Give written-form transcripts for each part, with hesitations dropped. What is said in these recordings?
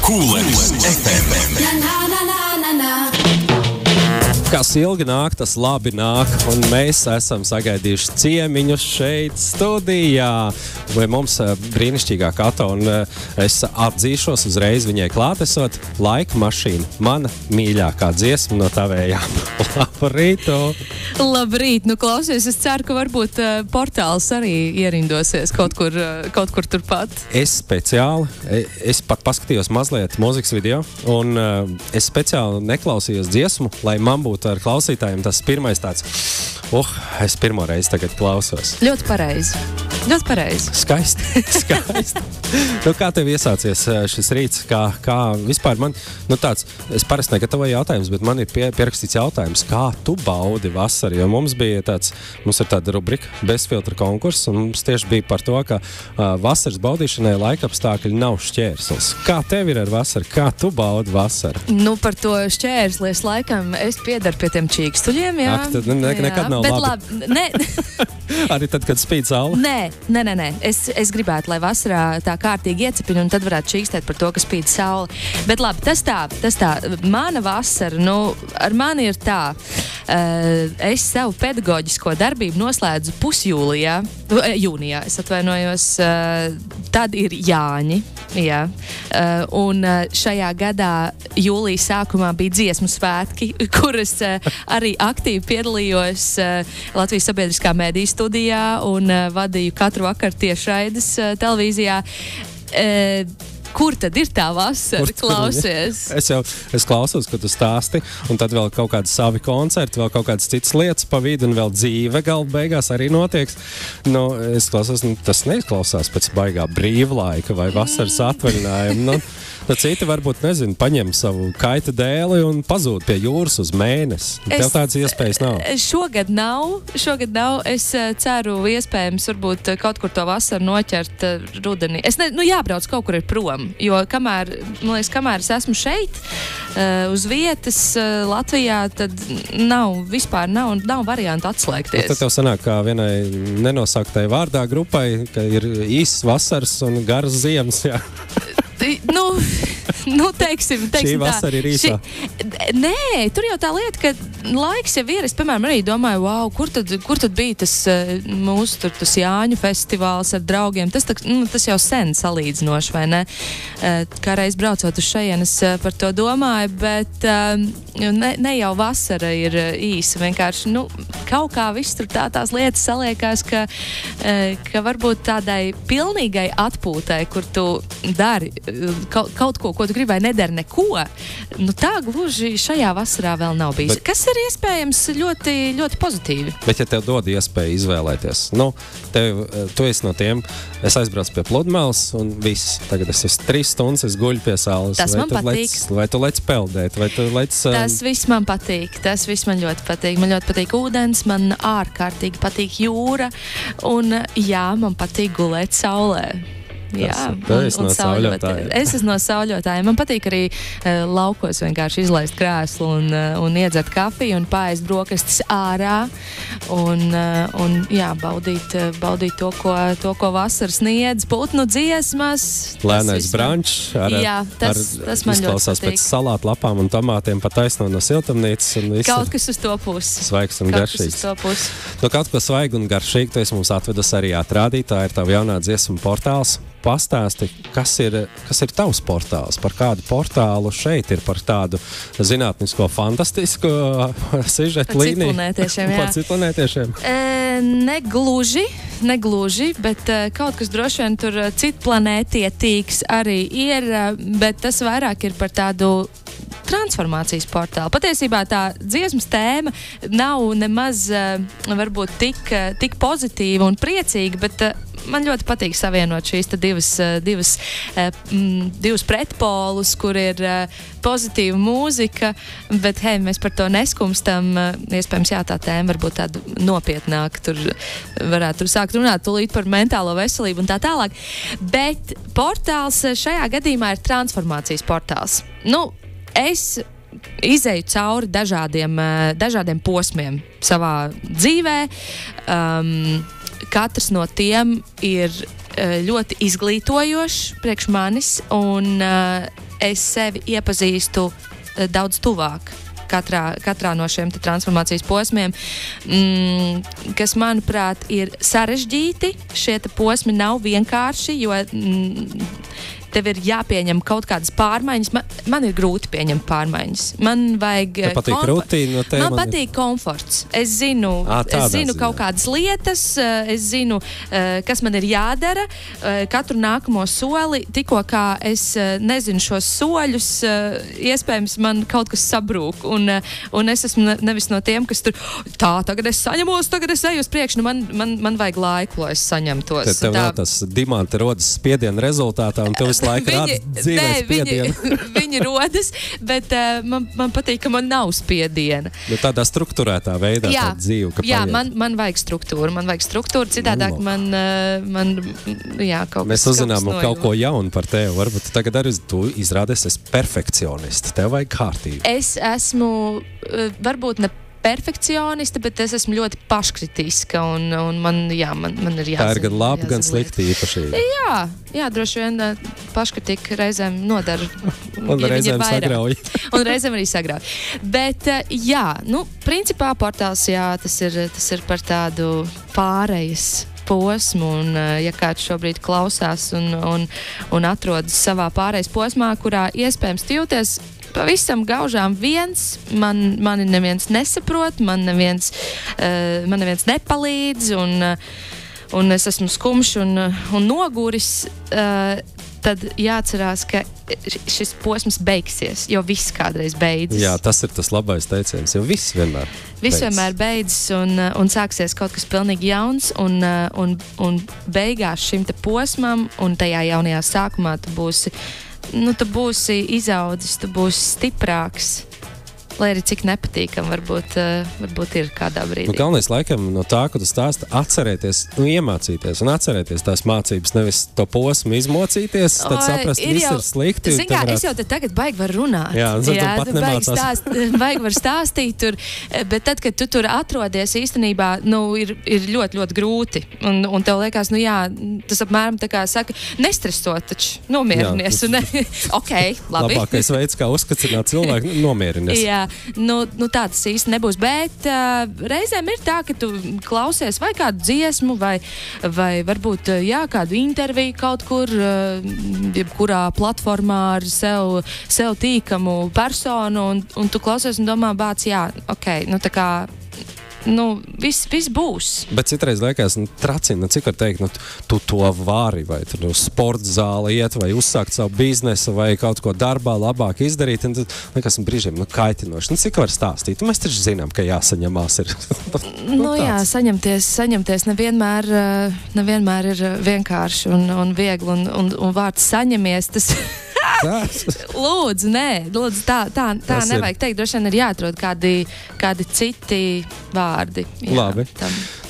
Kūleris FM. Kas ilgi nāk, tas labi nāk, un mēs esam sagaidījuši ciemiņus šeit studijā. Vai mums brīnišķīgā Kato, un es atzīšos uzreiz viņai klātesot, Laika mašīna, mana mīļākā dziesma no tavējām. Labrīt! Labrīt! Nu, klausies, es ceru, ka varbūt portāls arī ierindosies kaut kur turpat. Es pat paskatījos mazliet mūzikas video, un es speciāli neklausījos dziesmu, lai man būtu ar klausītājiem tas pirmais tāds, es pirmo reizi tagad klausos. Ļoti pareizi. Ļoti pareizi. Skaisti. Nu, kā tev iesācies šis rīts? Kā vispār man, es parasti negatavoju jautājumus, bet man ir pierakstīts jautājums, kā tu baudi vasaru? Jo mums ir tāda rubrika bezfiltra konkurss, un mums tieši bija par to, ka vasaras baudīšanai laikapstākļi nav šķērslis. Kā tev ir ar vasaru? Kā tu baudi vasaru? Nu, par to šķērsli es laikam, es piedaru pie tiem čīkstuļiem, jā. Ak, tad nekad nav bet labi. Ne. Arī tad, kad spīd saule? Nē. Es gribētu, lai vasarā tā kārtīgi iecepina, un tad varētu čīkstēt par to, ka spīd saule. Bet labi, tas tā. Mana vasara, ar mani ir tā. Es savu pedagoģisko darbību noslēdzu jūnijā, es atvainojos, tad ir Jāņi, jā. Un šajā gadā jūlija sākumā bija dziesmu svētki, kuras arī aktīvi piedalījos Latvijas sabiedriskā mediju studijā un vadīju katru vakaru tiešraides televīzijā. Kur tad ir tā vasara? Klausies. Es klausos, ka tu stāsti, un tad vēl kaut kādi savi koncerti, vēl kaut kādas citas lietas pa vidu, un vēl dzīve gala beigās arī notiek. Es klausos, tas neizklausās pēc baigā brīvlaika vai vasaras atvaļinājuma. Tad citi varbūt, paņem savu kaita dēli un pazūd pie jūras uz mēnesi. Tev tādas iespējas nav? Šogad nav. Es ceru, iespējams, varbūt kaut kur to vasaru noķert rudenī. Jābrauc kaut kur ir prom, jo kamēr es esmu šeit, uz vietas Latvijā, tad nav variantu atslēgties. Tad tev sanāk, kā vienai nenosaktai vārdā grupai, ka ir īsas vasaras un garas ziemas, jā. Teiksim šī vasara ir īsā. Nē, tur jau tā lieta, ka laiks jau ir. Es, piemēram, arī domāju, kur tad bija tas mūsu tas Jāņu festivāls ar draugiem. Tas jau sen salīdzinoši, vai ne? Kā reiz braucot uz šejienes par to domāju, bet ne jau vasara ir īsa. Vienkārši, kaut kā viss tur tās lietas saliekās, ka varbūt tādai pilnīgai atpūtai, kur tu dari kaut ko tu gribi vai nedari neko, tā gluži šajā vasarā vēl nav bijis. Kas ir iespējams ļoti, ļoti pozitīvi. Bet ja tev dod iespēju izvēlēties, tu esi no tiem, es aizbraucu pie pludmales un viss, tagad es esmu 3 stundas, es guļu pie saules. Tas man patīk. Vai tu lec peldēt, vai tu lec... Tas viss man patīk, man ļoti patīk. Man ļoti patīk ūdens, man ārkārtīgi patīk jūra un man patīk gulēt saulē. Es esmu no sauļotājiem. Man patīk arī laukos vienkārši izlaist krēslu un iedzert kafiju un paēst brokastis ārā un baudīt to, ko vasara sniedz, putnu dziesmas. Lēnais brančs tas man izklausās pēc salātu lapām un tomātiem pa taisno no siltumnīcas. Kaut kas uz to pusi. Svaigs un garšīgs. Kaut ko svaigu un garšīgu tu esi mums atvedus arī atrādīt. Tā ir tava jaunā dziesma portāls. Pastāsti, kas ir tavs portāls, par kādu portālu šeit ir, par tādu zinātnisko fantastisko sižetu līniju? Par citplanētiešiem. Negluži, bet kaut kas droši vien tur citplanētietīgs arī ir, bet tas vairāk ir par tādu transformācijas portālu. Patiesībā tā dziesmas tēma nav nemaz varbūt tik pozitīva un priecīga, bet man ļoti patīk savienot šīs divus pretpolus, kur ir pozitīva mūzika, bet mēs par to neskumstam. Iespējams, tā tēma varbūt tāda nopietnāka. Tur varētu sākt runāt tūlīt par mentālo veselību un tā tālāk. Bet portāls šajā gadījumā ir transformācijas portāls. Es izēju cauri dažādiem posmiem savā dzīvē. katrs no tiem ir ļoti izglītojošs priekš manis, un es sevi iepazīstu daudz tuvāk katrā no šiem transformācijas posmiem, kas, manuprāt, ir sarežģīti. Šie posmi nav vienkārši, jo tev ir jāpieņem kaut kādas pārmaiņas. Man ir grūti pieņemt pārmaiņas. Man vajag Tev patīk rutīna, man patīk komforts. Es zinu kaut kādas lietas, es zinu, kas man ir jādara. Katru nākamo soli, tikko kā es nezinu šos soļus, iespējams man kaut kas sabrūk. Un es esmu nevis no tiem, kas tur tagad es saņemos, tagad es eju uz priekšu. Man vajag laiku, lai es saņemtos. Tev nav tas dimanti rodas spiediena rezultātā, un tev laiku rāda dzīvē spiedienu. Viņi rodas, bet man patīk, ka man nav spiediena. Tādā strukturētā veidā tā dzīve, ka jā, man vajag struktūru, citādāk man kaut kas. Mēs uzzinām kaut ko jaunu par tevi. Varbūt tagad arī tu izrādies, esi perfekcionists. Tev vajag kārtību. Es esmu varbūt ne perfekcionista, bet es esmu ļoti paškritiska, un man ir jāzina. Tā ir gan labi, gan slikti īpaši. Jā, droši vien paškritika reizēm nodara. Un reizēm sagrauj. Un reizēm arī sagrauj. Bet, principā portāls, tas ir par tādu pārejas posmu, un ja kāds šobrīd klausās un atrodas savā pārejas posmā, kurā iespējams tu jūties pavisam gaužām viens, mani neviens nesaprot, man neviens nepalīdz, un es esmu skumjš un noguris, tad jāatcerās, ka šis posms beigsies, jo viss kādreiz beidzas. Jā, tas ir tas labais teiciens, jo viss vienmēr beidzas, un sāksies kaut kas pilnīgi jauns, un beigās šim te posmam un tajā jaunajā sākumā tu būsi izaudzis, tu būsi stiprāks, lai arī cik nepatīkam varbūt ir kādā brīdī. Galvenais laikam no tā, ko tu stāsti, atcerēties, iemācīties un atcerēties tās mācības, nevis to posmu izmocīties, tad saprast, viss ir slikti. Zin kā, es jau te tagad baigi var runāt. Jā, pat nemācās. Baigi var stāstīt tur, bet tad, kad tu tur atrodies īstenībā, ir ļoti, ļoti grūti. Un tev liekas, tas apmēram tā kā saka, nestresot, taču nomierinies. Ok, labi. Labākais veids, kā uzskacināt cilvēku, nomierinies. Jā. Tā tas īsti nebūs, bet reizēm ir tā, ka tu klausies vai kādu dziesmu, vai varbūt kādu interviju kaut kur, jebkurā platformā ar sev tīkamu personu, un tu klausies un domā, tā kā viss būs. Bet citreiz liekas, tracina, cik var teikt, tu to vari, vai tu sporta zāli iet, vai uzsākt savu biznesu, vai kaut ko darbā labāk izdarīt, un tad liekas, brīžiem, kaitinoši. Cik var stāstīt? Mēs taču zinām, ka jāsaņemās ir. Jā, saņemties nevienmēr ir vienkārši un viegli, un vārds saņemies, tas... Lūdzu, tā nevajag teikt. Droši vien ir jāatrod kādi citi vārdi. Labi.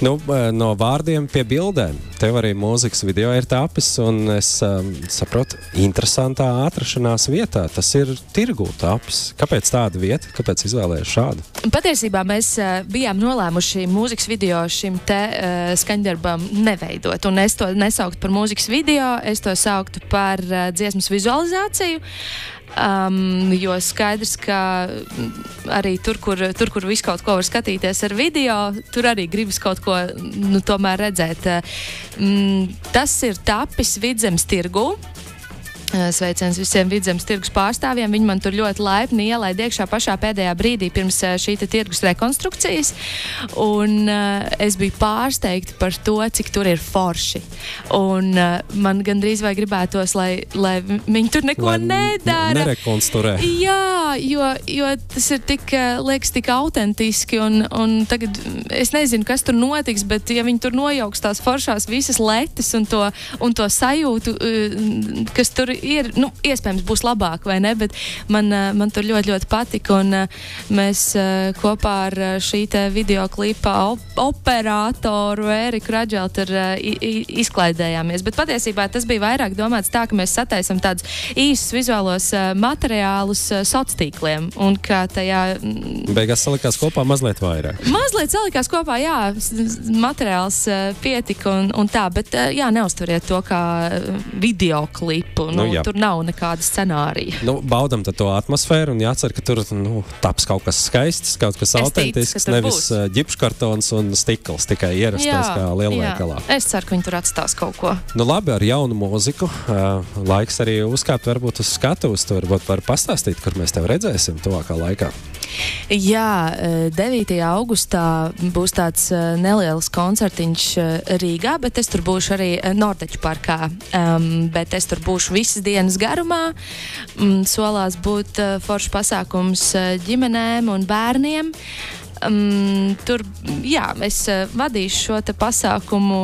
No vārdiem pie bildēm. Tev arī mūzikas video ir tapis, un es saprotu, interesantā atrašanās vietā. Tas ir tirgū tapis. Kāpēc tāda vieta? Kāpēc izvēlējies šādu? Patiesībā mēs bijām nolēmuši mūzikas video šim te skaņdarbam neveidot. Un es to nesauktu par mūzikas video, es to sauktu par dziesmas vizualizāciju. Jo skaidrs, ka arī tur, kur visu kaut ko var skatīties ar video, tur arī gribas kaut ko tomēr redzēt. Tas ir tapis Vidzemes tirgū. Sveiciens visiem Vidzemes tirgus pārstāvjiem. Viņi man tur ļoti laipni ielaida iekšā pašā pēdējā brīdī pirms šī tirgus rekonstrukcijas. Un es biju pārsteigta par to, cik tur ir forši. Un man gandrīz vai gribētos, lai viņi tur neko nedara. Nerekonstruē. Jā, jo tas ir liekas tik autentiski. Un tagad es nezinu, kas tur notiks, bet ja viņi tur nojauks tās foršās visas letes un to sajūtu, kas tur ir, nu, iespējams būs labāk, vai ne, bet man tur ļoti, ļoti patika, un mēs kopā ar šī te videoklipa operātoru Eriku Radželu tur izklaidējāmies, bet patiesībā tas bija vairāk domāts tā, ka mēs sataisam tādus īsus vizuālos materiālus sociāliem, un ka tajā... Beigās salikās kopā mazliet vairāk. Mazliet salikās kopā, jā, materiāls pietika un tā, bet jā, neuztveriet to kā videoklipu, tur nav nekāda scenārija. Baudam tad to atmosfēru un jācer, ka tur taps kaut kas skaists, kaut kas autentisks, nevis ģipškartons un stikls, tikai ierastais kā lielveikalā. Es ceru, ka viņi tur atstās kaut ko. Labi, ar jaunu mūziku. Laiks arī uzkāpt varbūt uz skatuves. Tu varbūt var pastāstīt, kur mēs tev redzēsim tuvākā laikā. Jā, 9. augustā būs tāds neliels koncertiņš Rīgā, bet es tur būšu arī Nordeķu parkā. Bet es tur būšu visas dienas garumā. Solās būt foršs pasākums ģimenēm un bērniem. Tur, jā, es vadīšu šo te pasākumu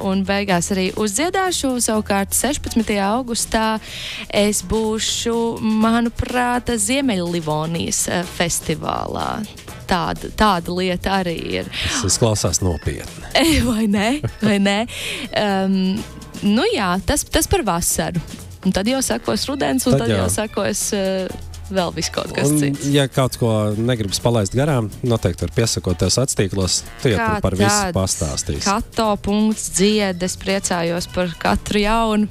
un beigās arī uzdziedāšu. Savukārt 16. augustā es būšu, manuprāt, Ziemeļlivonijas festivālā. Tāda lieta arī ir. Tas izklausās nopietni. Vai ne? Jā, tas par vasaru. Un tad jau sakos rudens, un tad jau sakos... vēl viss kaut kas cits. Ja kaut ko negribas palaist garām, noteikti var piesakot tev sacīklos, tu jau tur par visu pastāstīsi. Kato.dzied, es priecājos par katru jaunu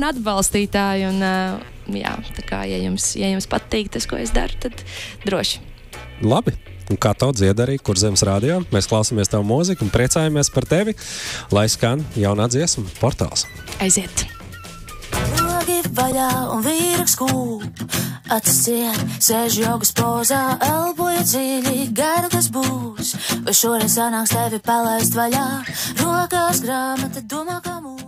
atbalstītāju, un jā, tā kā, ja jums patīk tas, ko es daru, tad droši. Labi. Un Kato dzied arī Kurzemes radio. Mēs klausāmies tavu mūziku un priecājamies par tevi, lai skan jaunā dziesma Portāls. Aiziet! Vaļā un vīraks kūp, acis ciet, sēž jogas pozā, elpoja dziļi, garu kas būs, vai šoreiz sanāks tevi palaist vaļā, rokās grāmata, domā kā mūs.